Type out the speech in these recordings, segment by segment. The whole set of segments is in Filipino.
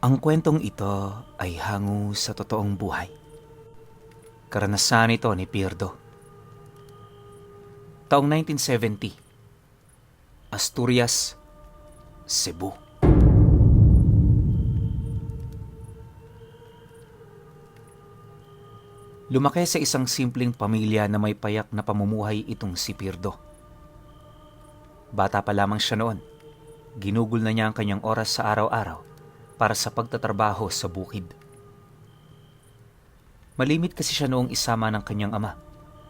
Ang kwentong ito ay hango sa totoong buhay. Karanasan ito ni Pirdo. Taong 1970, Asturias, Cebu. Lumaki sa isang simpleng pamilya na may payak na pamumuhay itong si Pirdo. Bata pa lamang siya noon, ginugol na niya ang kanyang oras sa araw-araw para sa pagtatrabaho sa bukid. Malimit kasi siya noong isama ng kanyang ama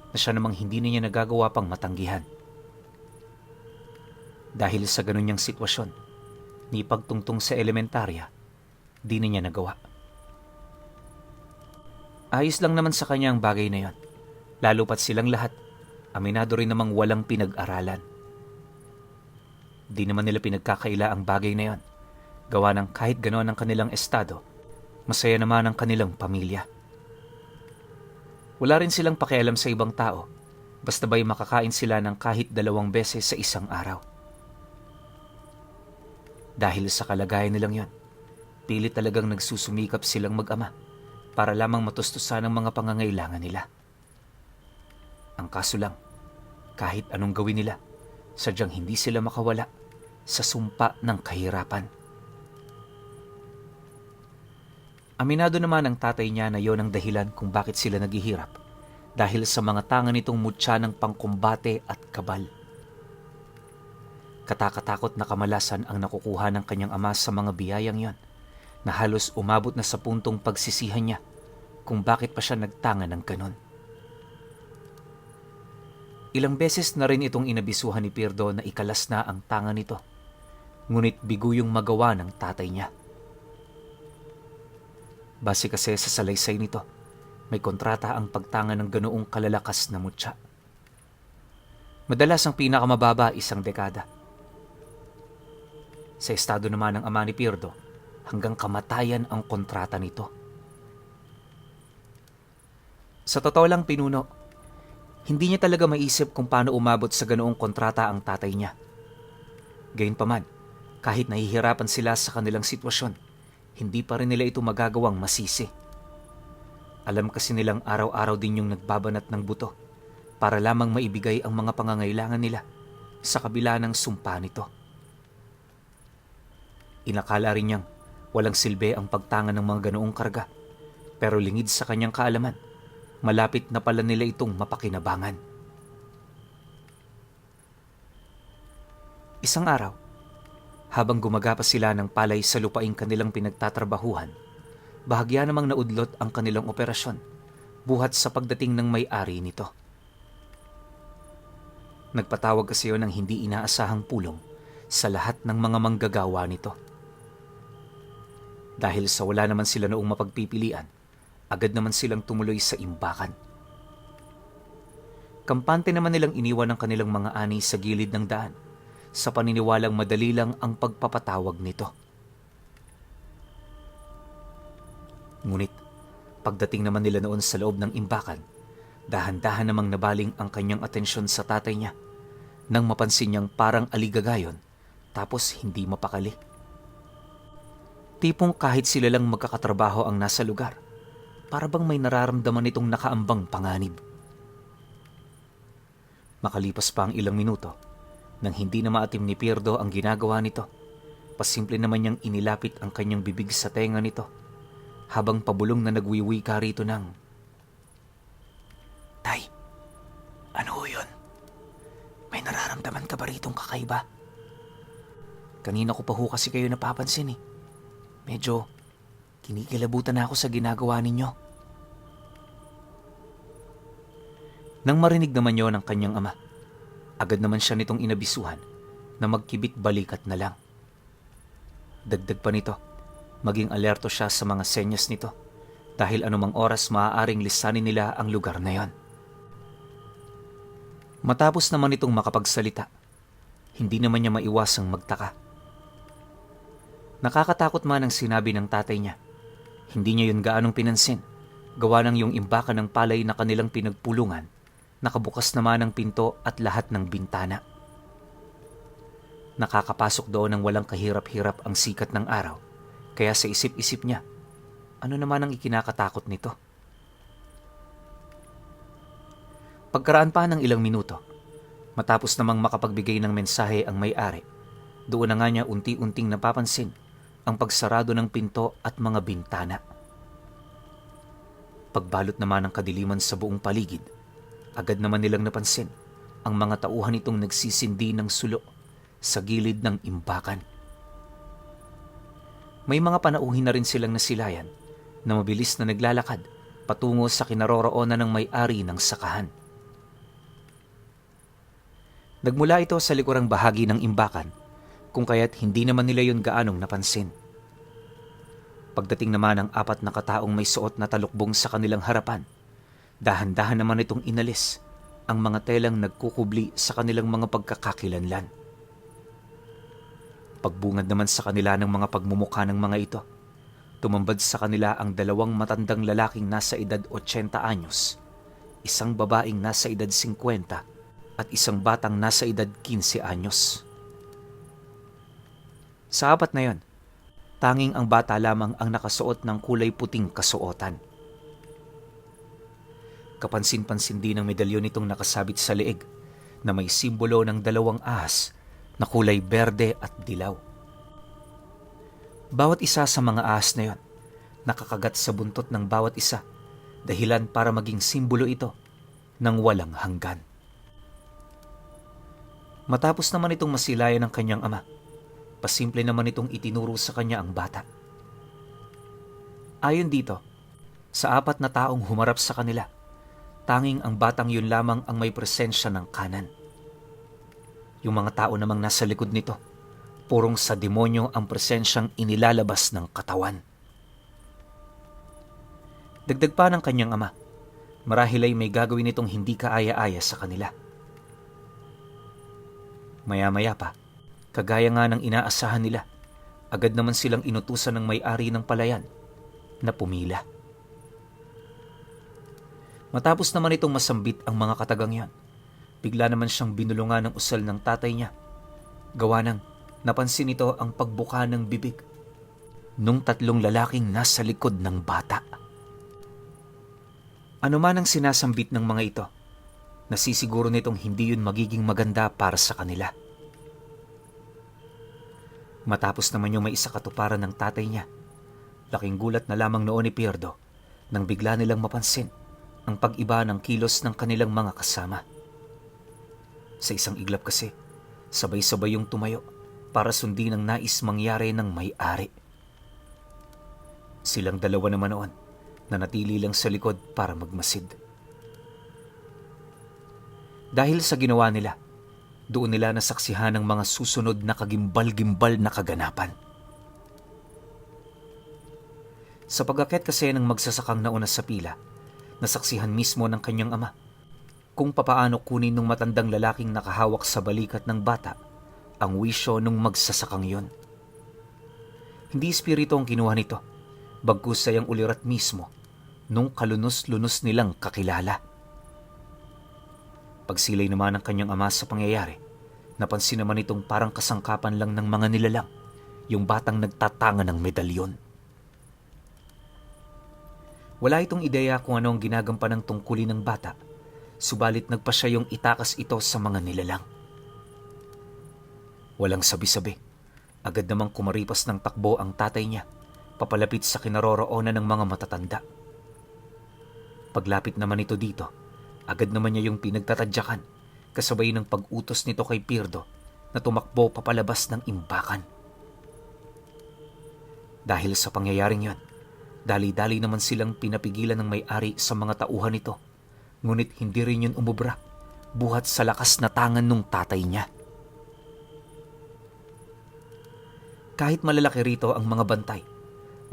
na siya namang hindi na niya nagagawa pang matanggihan. Dahil sa ganun niyang sitwasyon, ni pagtungtong sa elementarya, di na niya nagawa. Ayos lang naman sa kanya ang bagay na yon, lalo pat silang lahat, aminado rin namang walang pinag-aralan. Di naman nila pinagkakaila ang bagay na yon, gawa ng kahit gano'n ang kanilang estado, masaya naman ang kanilang pamilya. Wala rin silang pakialam sa ibang tao, basta ba'y makakain sila ng kahit 2 beses sa isang araw. Dahil sa kalagayan nilang yon, pilit talagang nagsusumikap silang mag-ama para lamang matustusan ang mga pangangailangan nila. Ang kaso lang, kahit anong gawin nila, sadyang hindi sila makawala sa sumpa ng kahirapan. Aminado naman ang tatay niya na yon ang dahilan kung bakit sila naghihirap, dahil sa mga tanga nitong mutya ng pangkumbate at kabal. Katakatakot na kamalasan ang nakukuha ng kanyang ama sa mga biyayang yon, na halos umabot na sa puntong pagsisihan niya kung bakit pa siya nagtanga ng ganon. Ilang beses na rin itong inabisuhan ni Pirdo na ikalas na ang tanga nito, ngunit bigo yung magawa ng tatay niya. Base kasi sa salaysay nito, may kontrata ang pagtanga ng ganoong kalalakas na mutya. Madalas ang pinakamababa 1 dekada. Sa estado naman ng ama ni Pirdo, hanggang kamatayan ang kontrata nito. Sa totoo lang, pinuno, hindi niya talaga maisip kung paano umabot sa ganoong kontrata ang tatay niya. Gayunpaman, kahit nahihirapan sila sa kanilang sitwasyon, hindi pa rin nila ito magagawang masisi. Alam kasi nilang araw-araw din yung nagbabanat ng buto para lamang maibigay ang mga pangangailangan nila sa kabila ng sumpa nito. Inakala rin niyang walang silbi ang pagtanga ng mga ganoong karga, pero lingid sa kanyang kaalaman, malapit na pala nila itong mapakinabangan. Isang araw, habang gumagapa sila ng palay sa lupaing kanilang pinagtatrabahuhan, bahagya namang naudlot ang kanilang operasyon, buhat sa pagdating ng may-ari nito. Nagpatawag kasi yun ng hindi inaasahang pulong sa lahat ng mga manggagawa nito. Dahil sa wala naman sila noong mapagpipilian, agad naman silang tumuloy sa imbakan. Kampante naman nilang iniwan ang kanilang mga ani sa gilid ng daan, sa paniniwalang madali lang ang pagpapatawag nito. Ngunit, pagdating naman nila noon sa loob ng imbakan, dahan-dahan namang nabaling ang kanyang atensyon sa tatay niya nang mapansin niyang parang aligagayon tapos hindi mapakali. Tipong kahit sila lang magkakatrabaho ang nasa lugar, para bang may nararamdaman itong nakaambang panganib. Makalipas pa ang ilang minuto, nang hindi na maatim ni Pirdo ang ginagawa nito, pasimple naman niyang inilapit ang kanyang bibig sa tenga nito, habang pabulong na nagwiwika rito ng, "Tay, ano ho yun? May nararamdaman ka ba ritong kakaiba? Kanina ko pa ho kasi kayo napapansin eh. Medyo kinikilabutan na ako sa ginagawa ninyo." Nang marinig naman yon ng kanyang ama, agad naman siya nitong inabisuhan na magkibit balikat na lang. Dagdag pa nito, maging alerto siya sa mga senyas nito dahil anumang oras maaaring lisanin nila ang lugar na yon. Matapos naman itong makapagsalita, hindi naman niya maiwasang magtaka. Nakakatakot man ang sinabi ng tatay niya. Hindi niya yun gaanong pinansin, gawa ng yung imbakan ng palay na kanilang pinagpulungan, nakabukas naman ang pinto at lahat ng bintana. Nakakapasok doon ng walang kahirap-hirap ang sikat ng araw, Kaya sa isip-isip niya, ano naman ang ikinakatakot nito? Pagkaraan pa ng ilang minuto, matapos namang makapagbigay ng mensahe ang may-ari, doon na nga niya unti-unting napapansin ang pagsarado ng pinto at mga bintana. Pagbalot naman ng kadiliman sa buong paligid, agad naman nilang napansin ang mga tauhan itong nagsisindi ng sulo sa gilid ng imbakan. May mga panauhin na rin silang nasilayan na mabilis na naglalakad patungo sa kinaroroonan ng may-ari ng sakahan. Nagmula ito sa likurang bahagi ng imbakan, kung kaya't hindi naman nila yun gaanong napansin. Pagdating naman ng 4 na kataong may suot na talukbong sa kanilang harapan, dahan-dahan naman itong inalis ang mga telang nagkukubli sa kanilang mga pagkakakilanlan. Pagbungad naman sa kanila ng mga pagmumukha ng mga ito, tumambad sa kanila ang 2 matandang lalaking nasa edad 80 anyos, isang babaeng nasa edad 50 at isang batang nasa edad 15 anyos. Sa 4 na yon, tanging ang bata lamang ang nakasuot ng kulay puting kasuotan. Kapansin-pansin din ang medalyon nitong nakasabit sa leeg na may simbolo ng 2 ahas na kulay berde at dilaw. Bawat isa sa mga ahas na yon nakakagat sa buntot ng bawat isa, dahilan para maging simbolo ito ng walang hanggan. Matapos naman itong masilayan ng kanyang ama, pasimple naman itong itinuro sa kanya ang bata. Ayon dito, sa 4 na taong humarap sa kanila, tanging ang batang yun lamang ang may presensya ng kanan. Yung mga tao namang nasa likod nito, purong sa demonyo ang presensyang inilalabas ng katawan. Dagdag pa ng kanyang ama, marahil ay may gagawin itong hindi kaaya-aya sa kanila. Maya-maya pa, kagaya nga ng inaasahan nila, agad naman silang inutusan ng may-ari ng palayan na pumila. Matapos naman itong masambit ang mga katagang yan, bigla naman siyang binulungan ng usal ng tatay niya. Gawa ng napansin ito ang pagbuka ng bibig nung 3 lalaking nasa likod ng bata. Ano man ang sinasambit ng mga ito, nasisiguro nitong hindi yun magiging maganda para sa kanila. Matapos naman yung may isa katuparan ng tatay niya, laking gulat na lamang noon ni Pierdo nang bigla nilang mapansin ang pag-iba ng kilos ng kanilang mga kasama. Sa isang iglap kasi, sabay-sabay yung tumayo para sundin ang nais mangyari ng may-ari. Silang 2 naman noon na natili lang sa likod para magmasid. Dahil sa ginawa nila, doon nila nasaksihan ang mga susunod na kagimbal-gimbal na kaganapan. Sa pag-akyat kasi ng magsasakang nauna sa pila, nasaksihan mismo ng kanyang ama kung papaano kunin ng matandang lalaking nakahawak sa balikat ng bata ang wisyo ng magsasakang yon. Hindi espiritu ang kinuha nito, bagkus ay ang ulirat mismo nung kalunos-lunos nilang kakilala. Pagsilay naman ng kanyang ama sa pangyayari, napansin naman itong parang kasangkapan lang ng mga nilalang, yung batang nagtatanga ng medalyon. Wala itong ideya kung ano ang ginagampan ng tungkulin ng bata, subalit nagpa siya yung itakas ito sa mga nilalang. Walang sabi-sabi, agad namang kumaripas ng takbo ang tatay niya, papalapit sa kinaroroonan ng mga matatanda. Paglapit naman ito dito, agad naman niya yung pinagtatadyakan, kasabay ng pag-utos nito kay Pierdo na tumakbo papalabas ng imbakan. Dahil sa pangyayaring yon, dali-dali naman silang pinapigilan ng may-ari sa mga tauhan nito, ngunit hindi rin yun umubra, buhat sa lakas na tangan ng tatay niya. Kahit malalaki rito ang mga bantay,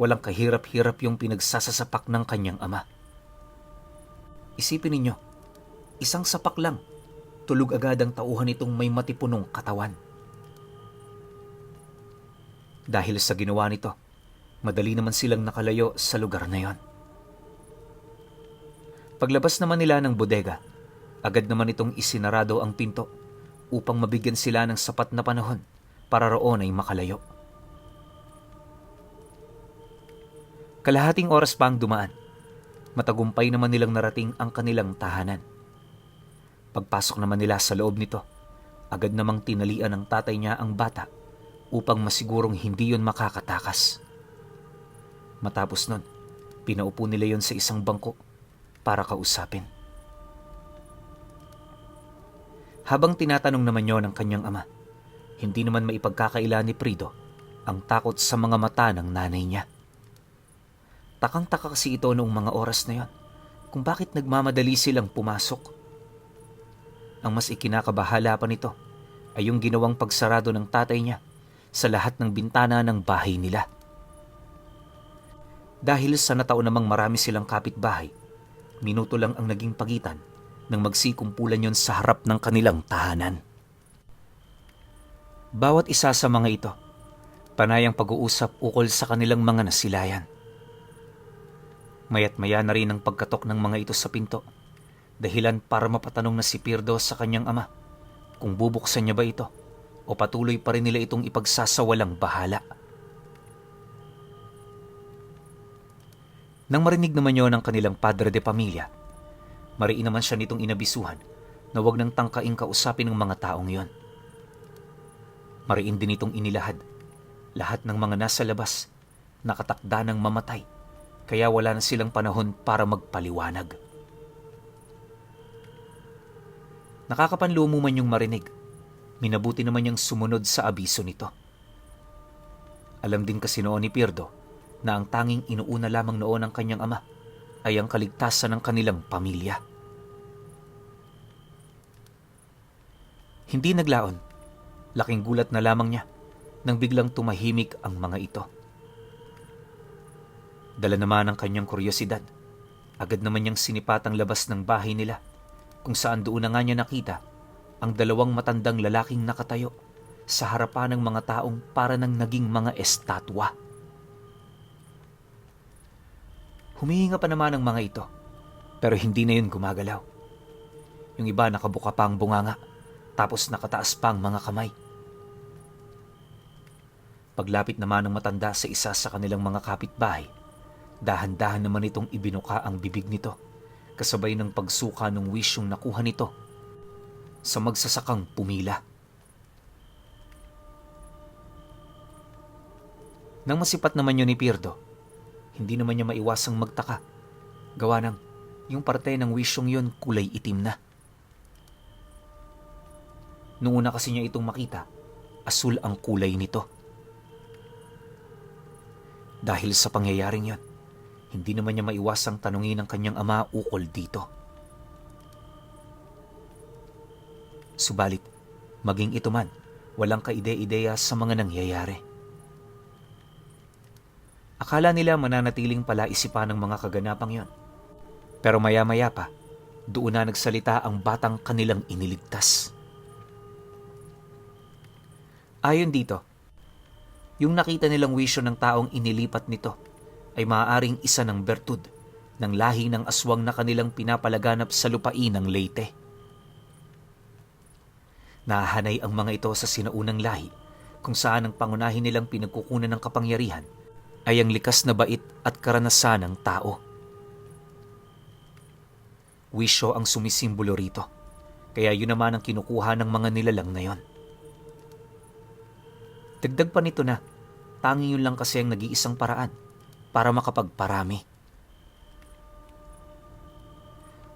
walang kahirap-hirap yung pinagsasasapak ng kanyang ama. Isipin ninyo, isang sapak lang, tulog agad ang tauhan nitong may matipunong katawan. Dahil sa ginawa nito, madali naman silang nakalayo sa lugar na yon. Paglabas naman nila ng bodega, agad naman itong isinarado ang pinto upang mabigyan sila ng sapat na panahon para roon ay makalayo. Kalahating oras pa ang dumaan. Matagumpay naman nilang narating ang kanilang tahanan. Pagpasok naman nila sa loob nito, agad namang tinalian ng tatay niya ang bata upang masigurong hindi yon makakatakas. Matapos nun, pinaupo nila yon sa isang bangko para kausapin. Habang tinatanong naman yon ng kanyang ama, hindi naman maipagkakaila ni Frido ang takot sa mga mata ng nanay niya. Takang-taka kasi ito noong mga oras na yon kung bakit nagmamadali silang pumasok. Ang mas ikinakabahala pa nito ay yung ginawang pagsarado ng tatay niya sa lahat ng bintana ng bahay nila. Dahil sa natao namang marami silang kapitbahay, minuto lang ang naging pagitan nang magsikumpulan yon sa harap ng kanilang tahanan. Bawat isa sa mga ito, panayang pag-uusap ukol sa kanilang mga nasilayan. Maya't maya na rin ang pagkatok ng mga ito sa pinto, dahilan para mapatanong na si Pirdo sa kanyang ama kung bubuksan niya ba ito o patuloy pa rin nila itong ipagsasawalang bahala. Nang marinig naman yon ng kanilang padre de pamilya, mariin naman siya nitong inabisuhan na huwag nang tangkaing kausapin ng mga taong yon. Mariin din itong inilahad lahat ng mga nasa labas nakatakda ng mamatay, kaya wala na silang panahon para magpaliwanag. Nakakapanlumo man yung marinig, minabuti naman niyang sumunod sa abiso nito. Alam din kasi noon ni Pirdo na ang tanging inuuna lamang noon ng kanyang ama ay ang kaligtasan ng kanilang pamilya. Hindi naglaon, laking gulat na lamang niya nang biglang tumahimik ang mga ito. Dala naman ang kanyang kuryosidad, agad naman niyang sinipat ang labas ng bahay nila, kung saan doon na nga niya nakita ang dalawang matandang lalaking nakatayo sa harapan ng mga taong para nang naging mga estatwa. Humihinga pa naman ang mga ito, pero hindi na yun gumagalaw. Yung iba nakabuka pa ang bunganga, tapos nakataas pa ang mga kamay. Paglapit naman ng matanda sa isa sa kanilang mga kapitbahay, dahan-dahan naman itong ibinuka ang bibig nito, kasabay ng pagsuka ng wisyong nakuha nito sa magsasakang pumila. Nang masipat naman yun ni Pirdo, hindi naman niya maiwasang magtaka, gawa ng yung parte ng wisyong yun kulay itim na. Noong una kasi niya itong makita, asul ang kulay nito. Dahil sa pangyayaring yon, hindi naman niya maiwasang tanungin ang kanyang ama ukol dito. Subalit, maging ito man, walang kaide-ideya sa mga nangyayari. Akala nila mananatiling palaisipan ng mga kaganapang yon. Pero maya-maya pa, doon na nagsalita ang batang kanilang iniligtas. Ayon dito, yung nakita nilang wisyo ng taong inilipat nito ay maaaring isa ng bertud ng lahi ng aswang na kanilang pinapalaganap sa lupain ng Leyte. Nahahanay ang mga ito sa sinaunang lahi kung saan ang pangunahin nilang pinagkukunan ng kapangyarihan ay ang likas na bait at karanasan ng tao. Wisyo ang sumisimbolo rito, kaya yun naman ang kinukuha ng mga nilalang na yon. Dagdag pa nito na, tanging yun lang kasi ang nag-iisang paraan para makapagparami.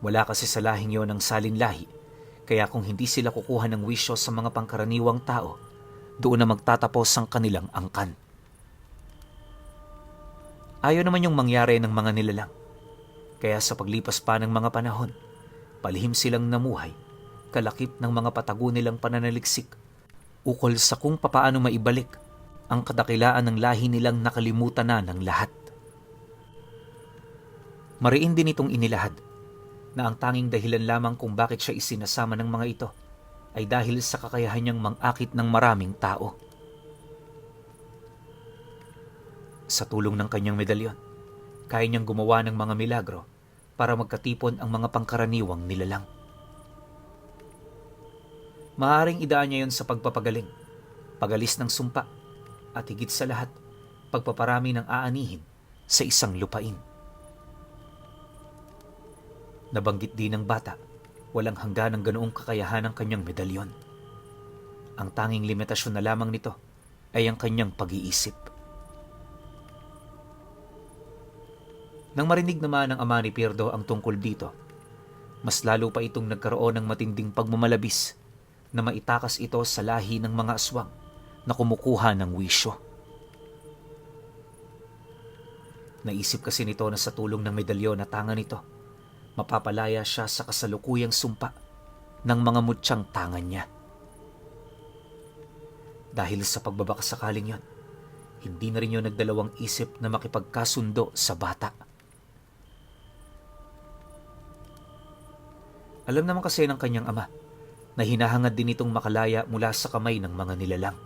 Wala kasi sa lahing yon ang salinlahi, kaya kung hindi sila kukuha ng wisyo sa mga pangkaraniwang tao, doon na magtatapos ang kanilang angkan. Ayaw naman yung mangyari ng mga nilalang, kaya sa paglipas pa ng mga panahon, palihim silang namuhay, kalakip ng mga patago nilang pananaliksik, ukol sa kung papaano maibalik ang kadakilaan ng lahi nilang nakalimutan na ng lahat. Mariin din itong inilahad na ang tanging dahilan lamang kung bakit siya isinasama ng mga ito ay dahil sa kakayahan niyang mangakit ng maraming tao. Sa tulong ng kanyang medalyon, kaya niyang gumawa ng mga milagro para magkatipon ang mga pangkaraniwang nilalang. Maaaring idaan niya yon sa pagpapagaling, pagalis ng sumpa, at higit sa lahat, pagpaparami ng aanihin sa isang lupain. Nabanggit din ng bata, walang hanggan ng ganoong kakayahan ng kanyang medalyon. Ang tanging limitasyon na lamang nito ay ang kanyang pag-iisip. Nang marinig naman ng ama ni Pierdo ang tungkol dito, mas lalo pa itong nagkaroon ng matinding pagmamalabis na maitakas ito sa lahi ng mga aswang na kumukuha ng wisyo. Naisip kasi nito na sa tulong ng medalyon na tanga nito, mapapalaya siya sa kasalukuyang sumpa ng mga mutsyang tangan niya. Dahil sa pagbabakasakaling yon, hindi na rin yun nagdalawang isip na makipagkasundo sa bata. Alam naman kasi ng kanyang ama na hinahangad din itong makalaya mula sa kamay ng mga nilalang.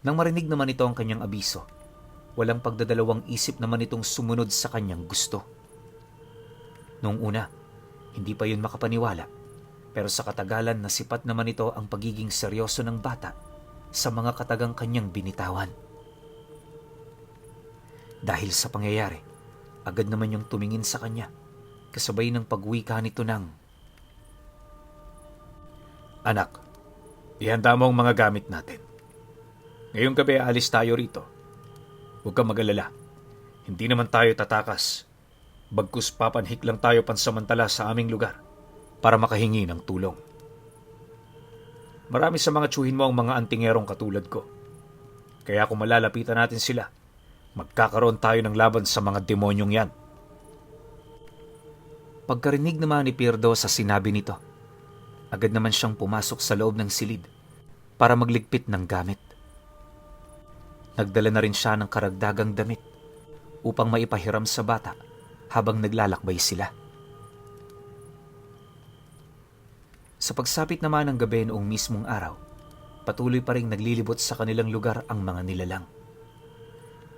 Nang marinig naman ito ang kanyang abiso, walang pagdadalawang isip naman itong sumunod sa kanyang gusto. Noong una, hindi pa yun makapaniwala, pero sa katagalan nasipat naman ito ang pagiging seryoso ng bata sa mga katagang kanyang binitawan. Dahil sa pangyayari, agad naman yung tumingin sa kanya, kasabay ng pagwika nito ng, "Anak, ihanda mo ang mga gamit natin. Ngayong gabi alis tayo rito. Huwag kang mag-alala. Hindi naman tayo tatakas. Bagkus papanhik lang tayo pansamantala sa aming lugar para makahingi ng tulong. Marami sa mga tsuhin mo ang mga antingerong katulad ko. Kaya kung malalapitan natin sila, magkakaroon tayo ng laban sa mga demonyong yan." Pagkarinig naman ni Pierdo sa sinabi nito, agad naman siyang pumasok sa loob ng silid para magligpit ng gamit. Nagdala na rin siya ng karagdagang damit upang maipahiram sa bata habang naglalakbay sila. Sa pagsapit naman ng gabi noong mismong araw, patuloy pa rin naglilibot sa kanilang lugar ang mga nilalang.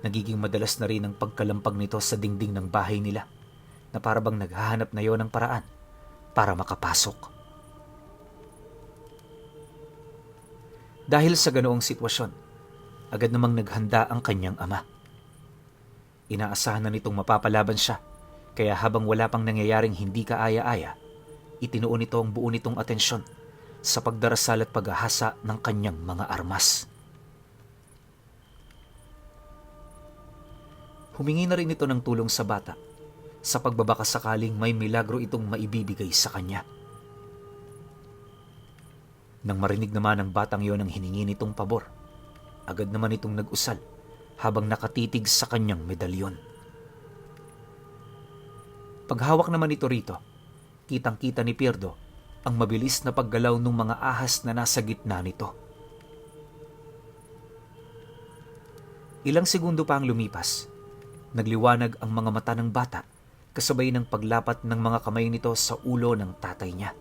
Nagiging madalas na rin ang pagkalampag nito sa dingding ng bahay nila na parabang naghahanap na yon ng paraan para makapasok. Dahil sa ganoong sitwasyon, agad namang naghanda ang kanyang ama. Inaasahan na nitong mapapalaban siya, kaya habang wala pang nangyayaring hindi kaaya-aya, itinuon nito ang buo nitong atensyon sa pagdarasal at paghahasa ng kanyang mga armas. Humingi na rin ito ng tulong sa bata sa pagbabakasakaling may milagro itong maibibigay sa kanya. Nang marinig naman ng batang yon ang hiningi nitong pabor, agad naman itong nag-usal habang nakatitig sa kanyang medalyon. Paghawak naman ito rito, kitang-kita ni Pierdo ang mabilis na paggalaw ng mga ahas na nasa gitna nito. Ilang segundo pa ang lumipas, nagliwanag ang mga mata ng bata kasabay ng paglapat ng mga kamay nito sa ulo ng tatay niya.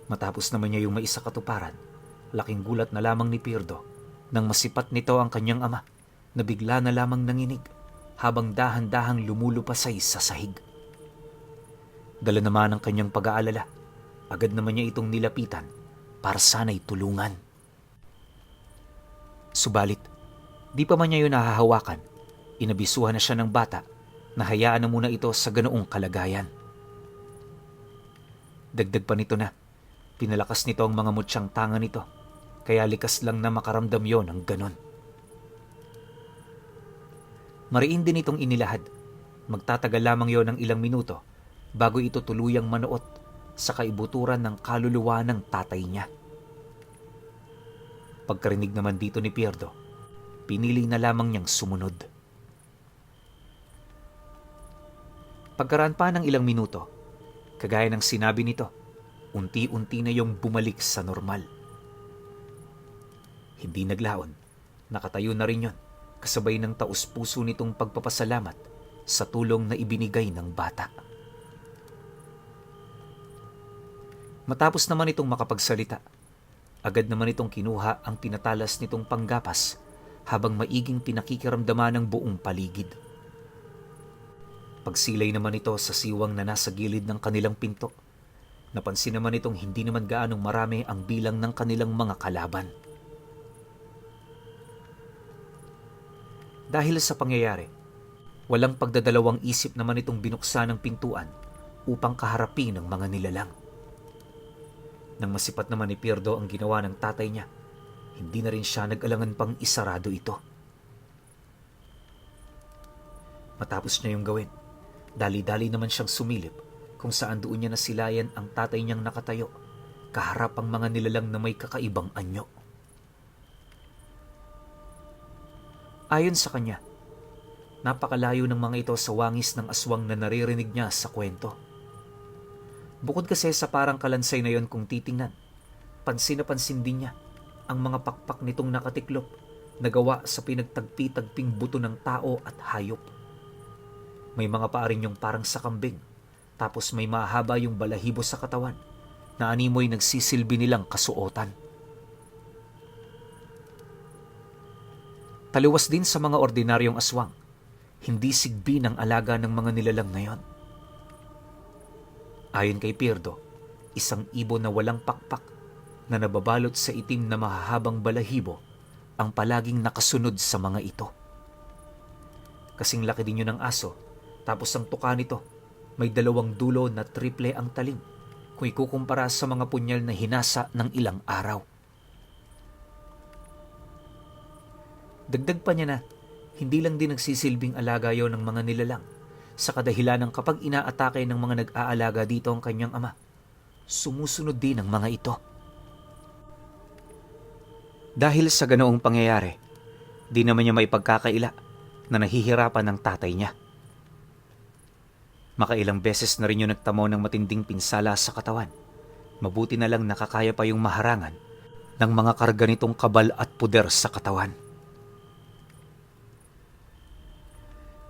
Matapos naman niya yung maisakatuparan, laking gulat na lamang ni Pierdo nang masipat nito ang kanyang ama na bigla na lamang nanginig habang dahan-dahang lumulupasay sa sahig. Dala naman ang kanyang pag-aalala, agad naman niya itong nilapitan para sana'y tulungan. Subalit, di pa man niya yun nahahawakan, inabisuhan na siya ng bata na hayaan na muna ito sa ganoong kalagayan. Dagdag pa nito na, pinalakas nito ang mga mutsyang tanga nito, kaya likas lang na makaramdam yon ng ganon. Mariin din itong inilahad, magtatagal lamang yon ng ilang minuto bago ito tuluyang manuot sa kaibuturan ng kaluluwa ng tatay niya. Pagkarinig naman dito ni Pierdo, pinili na lamang niyang sumunod. Pagkaraan pa ng ilang minuto, kagaya ng sinabi nito, unti-unti na yung bumalik sa normal. Hindi naglaon, nakatayo na rin yon, kasabay ng taus-puso nitong pagpapasalamat sa tulong na ibinigay ng bata. Matapos naman itong makapagsalita, agad naman itong kinuha ang pinatalas nitong panggapas habang maiging pinakikiramdaman ng buong paligid. Pagsilay naman ito sa siwang na nasa gilid ng kanilang pinto, napansin naman itong hindi naman gaanong marami ang bilang ng kanilang mga kalaban. Dahil sa pangyayari, walang pagdadalawang isip naman itong binuksan ng pintuan upang kaharapin ng mga nilalang. Nang masipat naman ni Pierdo ang ginawa ng tatay niya, hindi na rin siya nag-alangan pang isarado ito. Matapos niya yung gawin, dali-dali naman siyang sumilip kung saan doon niya nasilayan ang tatay niyang nakatayo, kaharap ang mga nilalang na may kakaibang anyo. Ayon sa kanya, napakalayo ng mga ito sa wangis ng aswang na naririnig niya sa kwento. Bukod kasi sa parang kalansay na yon kung titingnan, pansin na pansin din niya ang mga pakpak nitong nakatiklop na gawa sa pinagtagpi-tagping buto ng tao at hayop. May mga paa rin yung parang sa kambing, tapos may mahaba yung balahibo sa katawan na animoy nagsisilbi nilang kasuotan. Taliwas din sa mga ordinaryong aswang, hindi sigbi ng alaga ng mga nilalang na yon. Ayon kay Pierdo, isang ibon na walang pakpak na nababalot sa itim na mahahabang balahibo ang palaging nakasunod sa mga ito. Kasing laki din yun ng aso, tapos ang tuka nito may 2 dulo na triple ang talim kung ikukumpara sa mga punyal na hinasa ng ilang araw. Dagdag pa niya na hindi lang din nagsisilbing alaga yon ng mga nilalang, sa kadahilan ng kapag inaatake ng mga nag-aalaga dito ang kanyang ama, sumusunod din ang mga ito. Dahil sa ganoong pangyayari, di naman niya maipagkakaila na nahihirapan ng tatay niya. Makailang beses na rin yung nagtamo ng matinding pinsala sa katawan. Mabuti na lang nakakaya pa yung maharangan ng mga karga nitong kabal at puder sa katawan.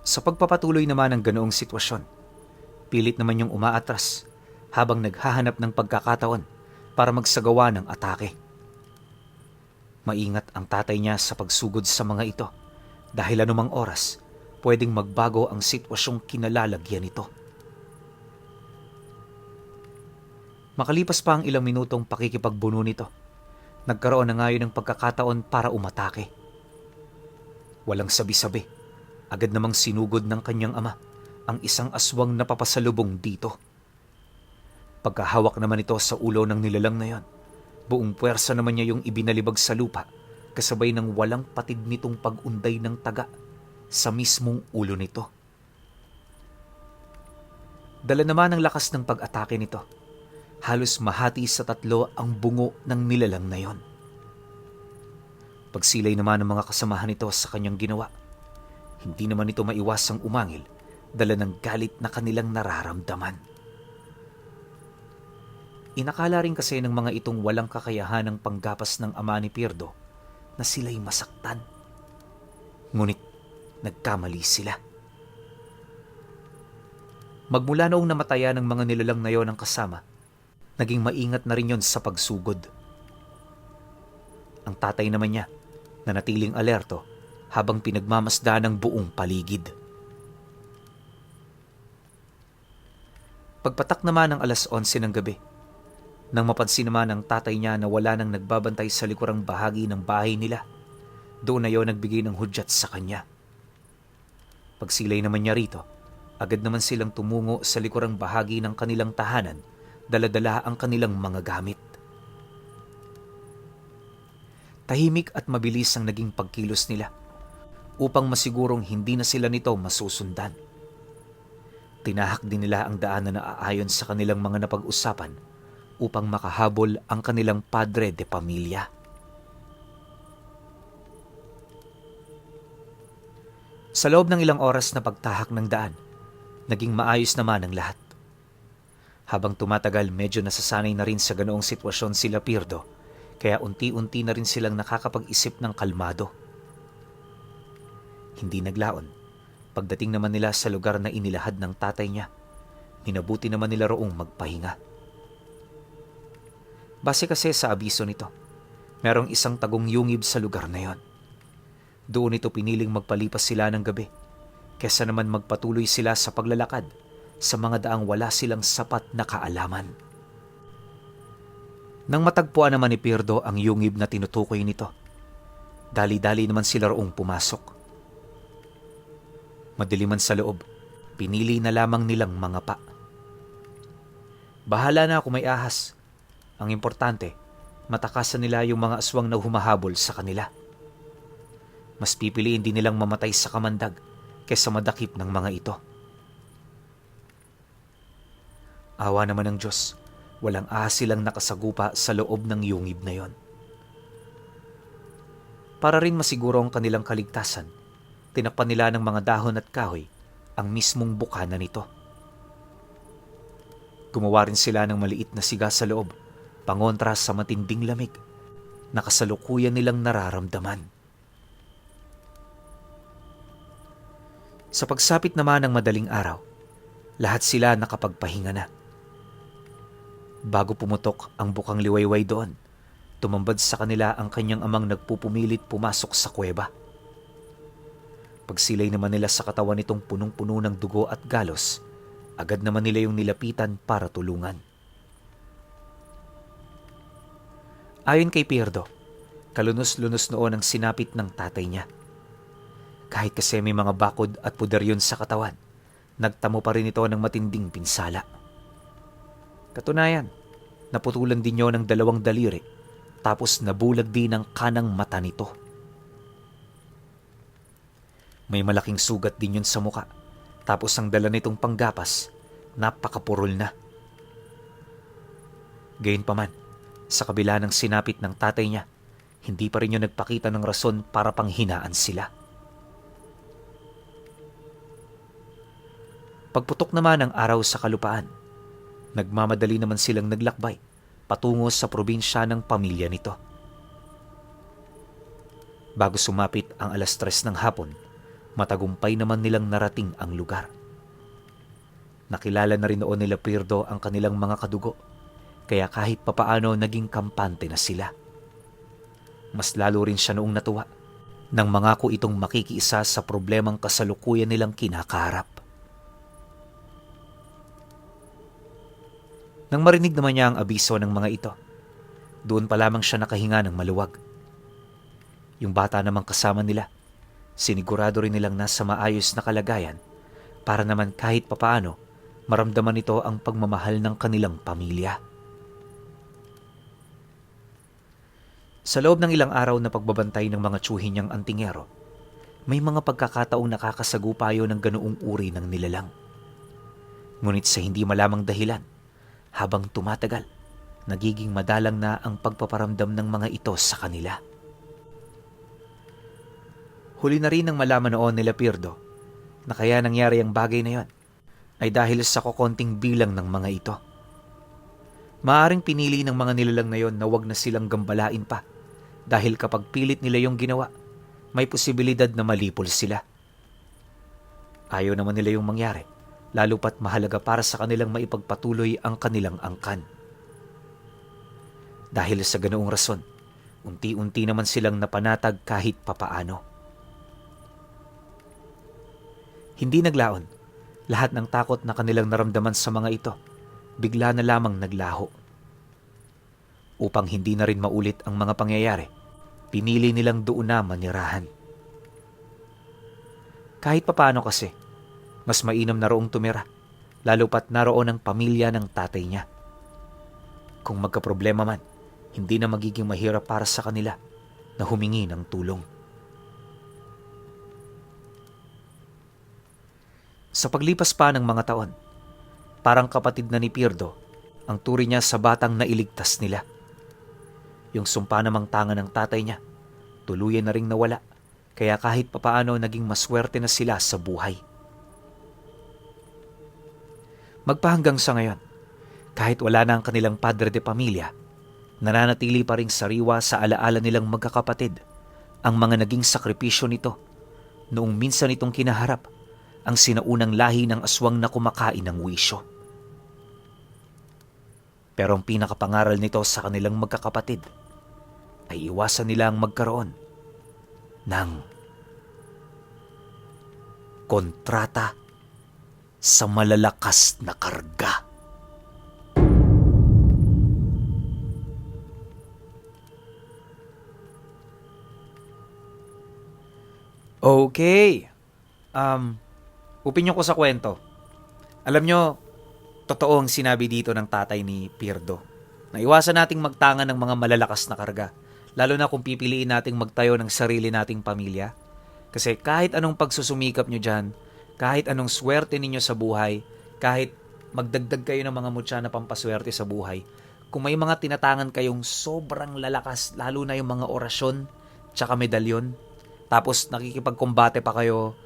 Sa pagpapatuloy naman ng ganoong sitwasyon, pilit naman yung umaatras habang naghahanap ng pagkakataon para magsagawa ng atake. Maingat ang tatay niya sa pagsugod sa mga ito dahil anumang oras pwedeng magbago ang sitwasyong kinalalagyan nito. Makalipas pa ang ilang minutong pakikipagbuno nito, nagkaroon na ngayon ng pagkakataon para umatake. Walang sabi-sabi, agad namang sinugod ng kanyang ama ang isang aswang na papasalubong dito. Pagkahawak naman ito sa ulo ng nilalang na yon, buong puwersa naman niya yung ibinalibag sa lupa kasabay ng walang patid nitong pag-unday ng taga sa mismong ulo nito. Dala naman ang lakas ng pag-atake nito. Halos mahati sa 3 ang bungo ng nilalang na yon. Pagsilay naman ng mga kasamahan nito sa kanyang ginawa, hindi naman ito maiwasang umangil dala ng galit na kanilang nararamdaman. Inakala rin kasi ng mga itong walang kakayahan ng panggapas ng ama ni Pierdo na sila'y masaktan. Ngunit nagkamali sila. Magmula noong namatayan ng mga nilalang na yon ang kasama, naging maingat na rin yon sa pagsugod. Ang tatay naman niya, nanatiling alerto habang pinagmamasdan ng buong paligid. Pagpatak naman ng 11:00 ng gabi, nang mapansin naman ng tatay niya na wala nang nagbabantay sa likurang bahagi ng bahay nila, doon na yon nagbigay ng hudyat sa kanya. Pagsilay naman niya rito, agad naman silang tumungo sa likurang bahagi ng kanilang tahanan, dala-dala ang kanilang mga gamit. Tahimik at mabilis ang naging pagkilos nila upang masigurong hindi na sila nito masusundan. Tinahak din nila ang daan na naaayon sa kanilang mga napag-usapan upang makahabol ang kanilang padre de pamilya. Sa loob ng ilang oras na pagtahak ng daan, naging maayos naman ang lahat. Habang tumatagal, medyo nasasanay na rin sa ganoong sitwasyon sila Pierdo, kaya unti-unti na rin silang nakakapag-isip ng kalmado. Hindi naglaon. Pagdating naman nila sa lugar na inilahad ng tatay niya, minabuti naman nila roong magpahinga. Base kasi sa abiso nito, merong isang tagong yungib sa lugar na yon. Doon ito piniling magpalipas sila ng gabi, kesa naman magpatuloy sila sa paglalakad sa mga daang wala silang sapat na kaalaman. Nang matagpuan naman ni Pierdo ang yungib na tinutukoy nito, dali-dali naman sila roong pumasok. Madiliman sa loob, pinili na lamang nilang mga pa. Bahala na kung may ahas. Ang importante, matakasan nila yung mga aswang na humahabol sa kanila. Mas pipiliin din nilang mamatay sa kamandag kaysa madakip ng mga ito. Awa naman ng Diyos, walang ahas silang nakasagupa sa loob ng yungib na yon. Para rin masiguro ang kanilang kaligtasan, tinakpan nila ng mga dahon at kahoy ang mismong bukana nito. Gumawa rin sila ng maliit na siga sa loob, pangontra sa matinding lamig na kasalukuyan nilang nararamdaman. Sa pagsapit naman ng madaling araw, lahat sila nakapagpahinga na. Bago pumutok ang bukang liwayway doon, tumambad sa kanila ang kanyang amang nagpupumilit pumasok sa kuweba. Pagsilay naman nila sa katawan nitong punong-puno ng dugo at galos, agad naman nila yung nilapitan para tulungan. Ayon kay Pierdo, kalunos-lunos noon ang sinapit ng tatay niya. Kahit kasi may mga bakod at puder yun sa katawan, nagtamo pa rin ito ng matinding pinsala. Katunayan, naputulan din yun ng 2 daliri, tapos nabulag din ang kanang mata nito. May malaking sugat din yun sa muka, tapos ang dala nitong panggapas, napakapurol na. Gayunpaman, sa kabila ng sinapit ng tatay niya, hindi pa rin yun nagpakita ng rason para panghinaan sila. Pagputok naman ng araw sa kalupaan, nagmamadali naman silang naglakbay patungo sa probinsya ng pamilya nito. Bago sumapit ang 3:00 ng hapon, matagumpay naman nilang narating ang lugar. Nakilala na rin noon nila Pierdo ang kanilang mga kadugo, kaya kahit papaano naging kampante na sila. Mas lalo rin siya noong natuwa nang mangako itong makikiisa sa problemang kasalukuyan nilang kinakaharap. Nang marinig naman niya ang abiso ng mga ito, doon pa lamang siya nakahinga ng maluwag. Yung bata namang kasama nila, sinigurado rin nilang nasa maayos na kalagayan para naman kahit papaano maramdaman nito ang pagmamahal ng kanilang pamilya. Sa loob ng ilang araw na pagbabantay ng mga tsuhin niyang antingero, may mga pagkakataong nakakasagupayo ng ganoong uri ng nilalang. Ngunit sa hindi malamang dahilan, habang tumatagal, nagiging madalang na ang pagpaparamdam ng mga ito sa kanila. Huli na rin nang malaman noon nila Pierdo na kaya nangyari ang bagay na yon ay dahil sa kokonting bilang ng mga ito. Maaring pinili ng mga nilalang na yon na wag na silang gambalain pa dahil kapag pilit nila yung ginawa, may posibilidad na malipol sila. Ayaw naman nila yung mangyari, lalo pat mahalaga para sa kanilang maipagpatuloy ang kanilang angkan. Dahil sa ganoong rason, unti-unti naman silang napanatag kahit papaano. Hindi naglaon, lahat ng takot na kanilang naramdaman sa mga ito, bigla na lamang naglaho. Upang hindi na rin maulit ang mga pangyayari, pinili nilang doon na manirahan. Kahit papaano kasi, mas mainam na roong tumira, lalo pat naroon ang pamilya ng tatay niya. Kung magkaproblema man, hindi na magiging mahirap para sa kanila na humingi ng tulong. Sa paglipas pa ng mga taon, parang kapatid na ni Pierdo ang turi niya sa batang nailigtas nila. Yung sumpa namang tanga ng tatay niya, tuluyan na ring nawala, kaya kahit papaano naging maswerte na sila sa buhay. Magpahanggang sa ngayon, kahit wala na ang kanilang padre de pamilya, nananatili pa ring sariwa sa alaala nilang magkakapatid ang mga naging sakripisyo nito noong minsan itong kinaharap ang sinaunang lahi ng aswang na kumakain ng wisyo. Pero ang pinakapangaral nito sa kanilang magkakapatid ay iwasan nila ang magkaroon ng kontrata sa malalakas na karga. Okay. Opinyon ko sa kwento. Alam nyo, totoo ang sinabi dito ng tatay ni Pirdo. Na iwasan nating magtangan ng mga malalakas na karga. Lalo na kung pipiliin nating magtayo ng sarili nating pamilya. Kasi kahit anong pagsusumikap nyo dyan, kahit anong swerte ninyo sa buhay, kahit magdagdag kayo ng mga mutya na pampaswerte sa buhay, kung may mga tinatangan kayong sobrang lalakas, lalo na yung mga orasyon, tsaka medalyon, tapos nakikipagkombate pa kayo,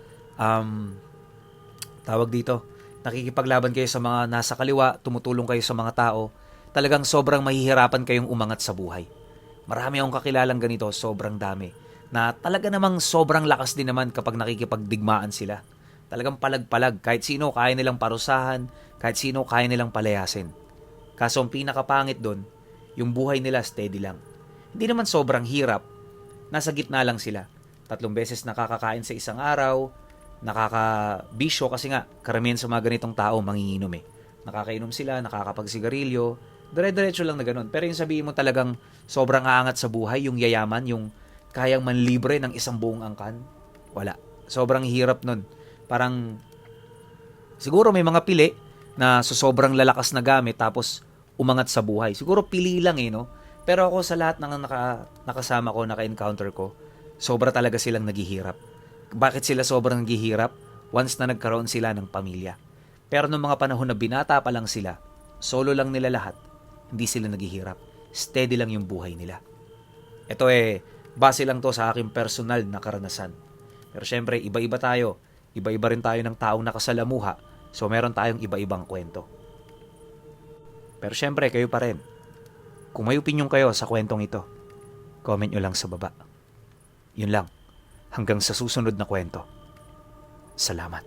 tawag dito, nakikipaglaban kayo sa mga nasa kaliwa, tumutulong kayo sa mga tao, talagang sobrang mahihirapan kayong umangat sa buhay. Marami akong kakilalang ganito, sobrang dami, na talaga namang sobrang lakas din naman kapag nakikipagdigmaan sila. Talagang palag-palag, kahit sino kaya nilang parusahan, kahit sino kaya nilang palayasin. Kaso ang pinakapangit doon, yung buhay nila steady lang. Hindi naman sobrang hirap, nasa gitna lang sila. 3 beses nakakakain sa isang araw, nakakabisyo kasi nga, karamihan sa mga ganitong tao manginginom eh. Nakakainom sila, nakakapagsigarilyo, dire-diretso lang na ganun. Pero yung sabihin mo talagang sobrang aangat sa buhay, yung yayaman, yung kayang manlibre ng isang buong angkan, wala. Sobrang hirap nun. Parang, siguro may mga pili na sobrang lalakas na gamit tapos umangat sa buhay. Siguro pili lang no? Pero ako sa lahat ng nakasama ko, naka-encounter ko, sobra talaga silang naghihirap. Bakit sila sobrang naghihirap? Once na nagkaroon sila ng pamilya. Pero nung mga panahon na binata pa lang sila, solo lang nila lahat, hindi sila naghihirap. Steady lang yung buhay nila. Ito base lang to sa aking personal na karanasan. Pero syempre, iba-iba tayo. Iba-iba rin tayo ng taong nakasalamuha. So meron tayong iba-ibang kwento. Pero syempre, kayo pa rin. Kung may opinion kayo sa kwentong ito, comment nyo lang sa baba. Yun lang. Hanggang sa susunod na kwento. Salamat.